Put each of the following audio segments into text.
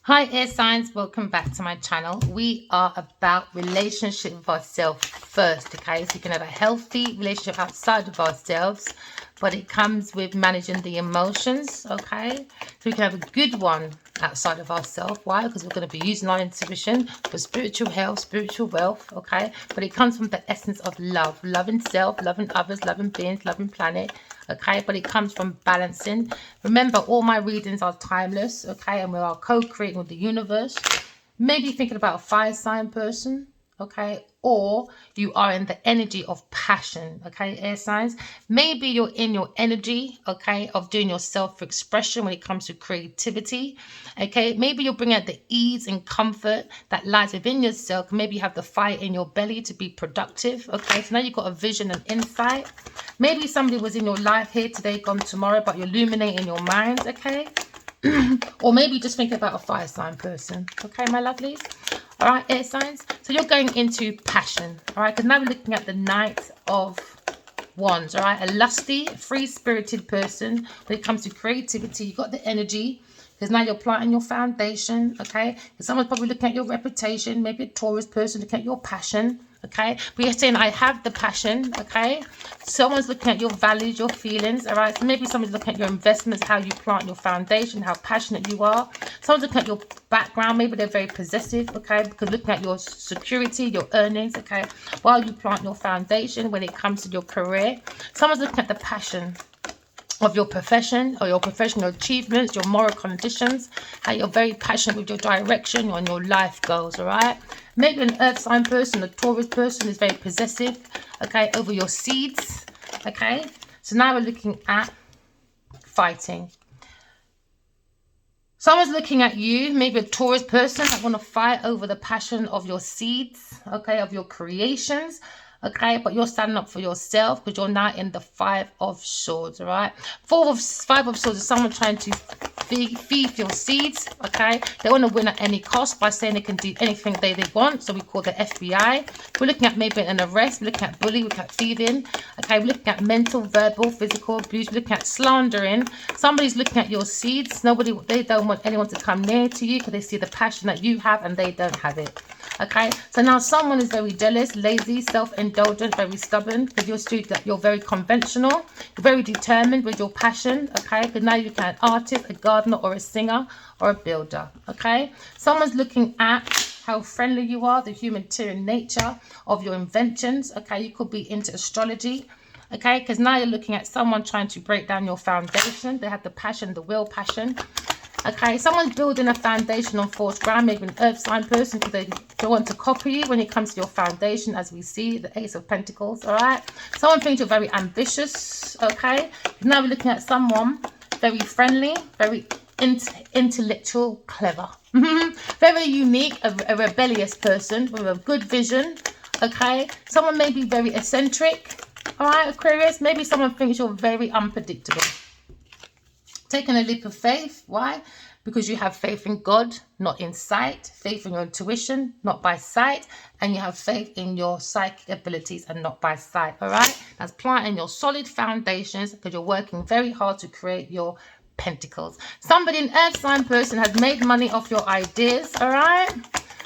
Hi, air signs. Welcome back to my channel. We are about relationship with ourselves first, okay? So you can have a healthy relationship outside of ourselves, but it comes with managing the emotions, okay? So we can have a good one outside of ourselves. Why? Because we're going to be using our intuition for spiritual health, spiritual wealth, okay? But it comes from the essence of love, loving self, loving others, loving beings, loving planet, okay? But it comes from balancing. Remember, all my readings are timeless, okay? And we are co-creating with the universe. Maybe thinking about a fire sign person, okay? Or you are in the energy of passion, okay, air signs. Maybe you're in your energy, okay, of doing your self-expression when it comes to creativity, okay? Maybe you'll bring out the ease and comfort that lies within yourself. Maybe you have the fire in your belly to be productive, okay? So now you've got a vision and insight. Maybe somebody was in your life here today, gone tomorrow, but you're illuminating your mind, okay? Or maybe just think about a fire sign person, okay, my lovelies? All right, air signs. So you're going into passion, all right? Because now we're looking at the Knight of Wands, all right? A lusty, free-spirited person. When it comes to creativity, you've got the energy. Because now you're planting your foundation, okay? Because someone's probably looking at your reputation, maybe a Taurus person looking at your passion, okay? But you're saying, I have the passion, okay? Someone's looking at your values, your feelings, all right? So maybe someone's looking at your investments, how you plant your foundation, how passionate you are. Someone's looking at your background, maybe they're very possessive, okay? Because looking at your security, your earnings, okay? While you plant your foundation when it comes to your career. Someone's looking at the passion of your profession or your professional achievements, your moral conditions, how you're very passionate with your direction and your life goals, all right? Maybe an earth sign person, a Taurus person is very possessive, okay, over your seeds, okay? So now we're looking at fighting. Someone's looking at you, maybe a Taurus person that want to fight over the passion of your seeds, okay, of your creations, okay, but you're standing up for yourself because you're now in the Five of Swords, all right? Five of Swords is someone trying to feed your seeds, okay? They want to win at any cost by saying they can do anything they want, so we call the FBI. We're looking at maybe an arrest, we're looking at bullying, we're looking at thieving, okay? We're looking at mental, verbal, physical abuse, we're looking at slandering. Somebody's looking at your seeds. They don't want anyone to come near to you because they see the passion that you have and they don't have it. Okay, so now someone is very jealous, lazy, self-indulgent, very stubborn. Because you're very conventional, you're very determined with your passion. Okay, because now you're an artist, a gardener, or a singer, or a builder. Okay, someone's looking at how friendly you are, the humanitarian nature of your inventions. Okay, you could be into astrology. Okay, because now you're looking at someone trying to break down your foundation. They have the passion, the will, passion. Okay, someone's building a foundation on false ground, maybe an earth sign person, because they want to copy you when it comes to your foundation, as we see, the Ace of Pentacles, all right? Someone thinks you're very ambitious, okay? Now we're looking at someone very friendly, very intellectual, clever, very unique, a rebellious person with a good vision, okay? Someone may be very eccentric, all right, Aquarius? Maybe someone thinks you're very unpredictable. Taking a leap of faith. Why? Because you have faith in God, not in sight. Faith in your intuition, not by sight. And you have faith in your psychic abilities and not by sight. All right? That's planting your solid foundations because you're working very hard to create your pentacles. Somebody, an earth sign person, has made money off your ideas. All right?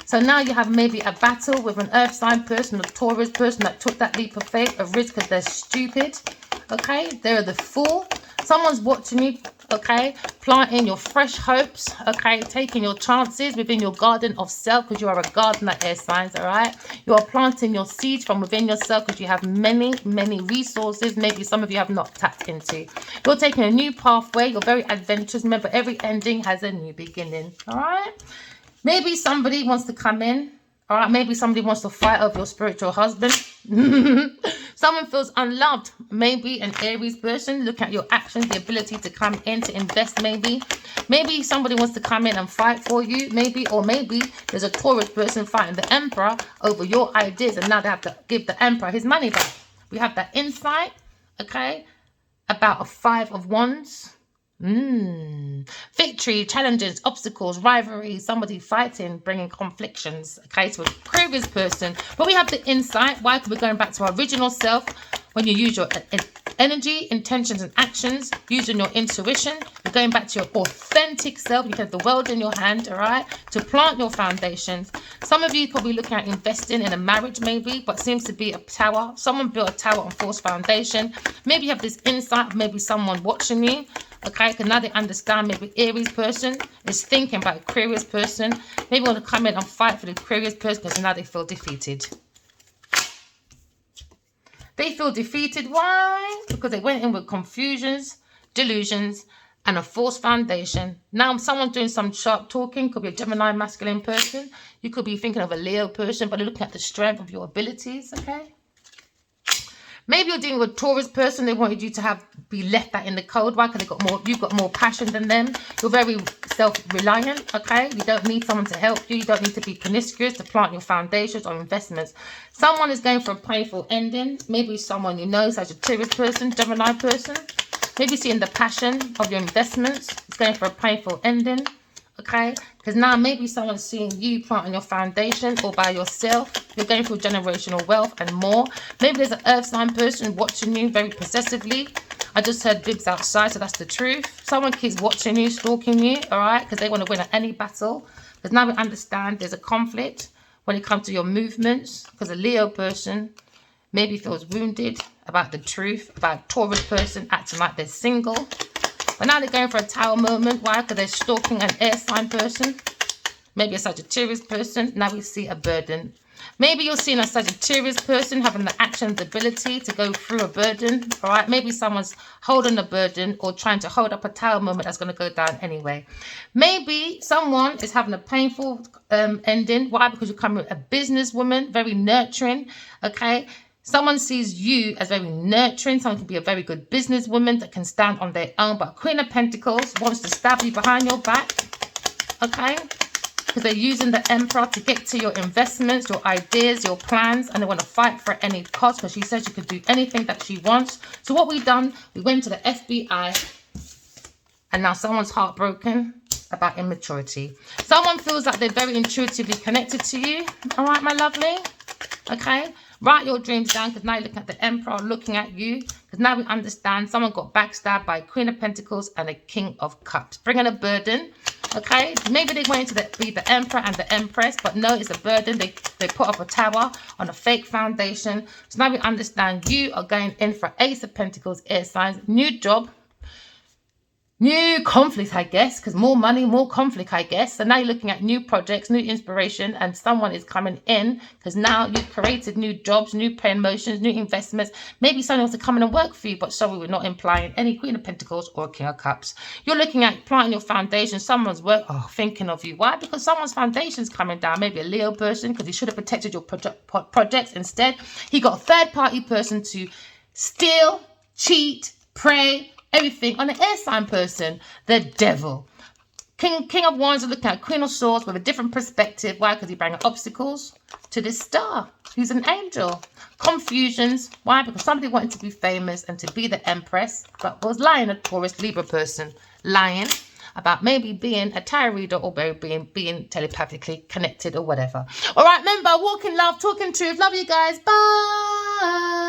So now you have maybe a battle with an earth sign person, a Taurus person that took that leap of faith, a risk because they're stupid. Okay? They're the fool. Someone's watching you, okay, planting your fresh hopes, okay, taking your chances within your garden of self because you are a gardener, air signs, all right? You are planting your seeds from within yourself because you have many, many resources maybe some of you have not tapped into. You're taking a new pathway. You're very adventurous. Remember, every ending has a new beginning, all right? Maybe somebody wants to come in, all right? Maybe somebody wants to fight over your spiritual husband. Someone feels unloved. Maybe an Aries person. Look at your actions, the ability to come in, to invest maybe. Maybe somebody wants to come in and fight for you. Maybe, or maybe there's a Taurus person fighting the Emperor over your ideas and now they have to give the Emperor his money back. We have that insight, okay, about a Five of Wands. Victory, challenges, obstacles, rivalry, somebody fighting, bringing conflictions, okay, to a previous person. But we have the insight. Why? Because we're going back to our original self when you use your energy, intentions, and actions, using your intuition. You're going back to your authentic self. You have the world in your hand, all right, to plant your foundations. Some of you probably looking at investing in a marriage, maybe, but seems to be a tower. Someone built a tower on false foundation. Maybe you have this insight, maybe someone watching you. Okay, because now they understand. Maybe Aries person is thinking about Aquarius person. Maybe want to come in and fight for the Aquarius person because now they feel defeated. They feel defeated. Why? Because they went in with confusions, delusions, and a false foundation. Now someone's doing some sharp talking. Could be a Gemini masculine person. You could be thinking of a Leo person, but they're looking at the strength of your abilities. Okay. Maybe you're dealing with a Taurus person. They wanted you to be left out in the cold. Why? Because you've got more passion than them. You're very self-reliant, okay? You don't need someone to help you. You don't need to be promiscuous to plant your foundations or investments. Someone is going for a painful ending. Maybe someone you know, such a Taurus person, Gemini person. Maybe seeing the passion of your investments. It's going for a painful ending, okay? Because now maybe someone's seeing you planting your foundation all by yourself. You're going through generational wealth and more. Maybe there's an earth sign person watching you very possessively. I just heard bibs outside, so that's the truth. Someone keeps watching you, stalking you, all right, because they want to win at any battle. Because now we understand there's a conflict when it comes to your movements. Because a Leo person maybe feels wounded about the truth, about a Taurus person acting like they're single. But now they're going for a tower moment. Why? Because they're stalking an air sign person. Maybe a Sagittarius person. Now we see a burden. Maybe you're seeing a Sagittarius person having the action, the ability to go through a burden. All right. Maybe someone's holding a burden or trying to hold up a tower moment that's going to go down anyway. Maybe someone is having a painful ending. Why? Because you're coming with a businesswoman, very nurturing. Okay. Someone sees you as very nurturing. Someone can be a very good businesswoman that can stand on their own. But Queen of Pentacles wants to stab you behind your back. Okay? Because they're using the Emperor to get to your investments, your ideas, your plans. And they want to fight for any cost because she says she could do anything that she wants. So what we've done, we went to the FBI. And now someone's heartbroken about immaturity. Someone feels like they're very intuitively connected to you. All right, my lovely? Okay? Write your dreams down because now you're looking at the Emperor looking at you. Because now we understand someone got backstabbed by a Queen of Pentacles and a King of Cups. Bringing a burden. Okay? Maybe they wanted to be the Emperor and the Empress. But no, it's a burden. They put up a tower on a fake foundation. So now we understand you are going in for Ace of Pentacles, air signs, new job. New conflict, I guess, because more money, more conflict, I guess. So now you're looking at new projects, new inspiration, and someone is coming in because now you've created new jobs, new promotions, new investments. Maybe someone wants to come in and work for you, but sorry, we're not implying any Queen of Pentacles or King of Cups. You're looking at planting your foundation, someone's work, thinking of you. Why? Because someone's foundation's coming down. Maybe a Leo person because he should have protected your projects. Instead, he got a third-party person to steal, cheat, prey, everything on an air sign person, the devil. King of Wands are looking at Queen of Swords with a different perspective. Why? Because he brought obstacles to this star, who's an angel. Confusions. Why? Because somebody wanted to be famous and to be the Empress, but was lying, a Taurus Libra person. Lying about maybe being a tarot reader or being telepathically connected or whatever. All right, remember, walk in love, talking truth. Love you guys. Bye.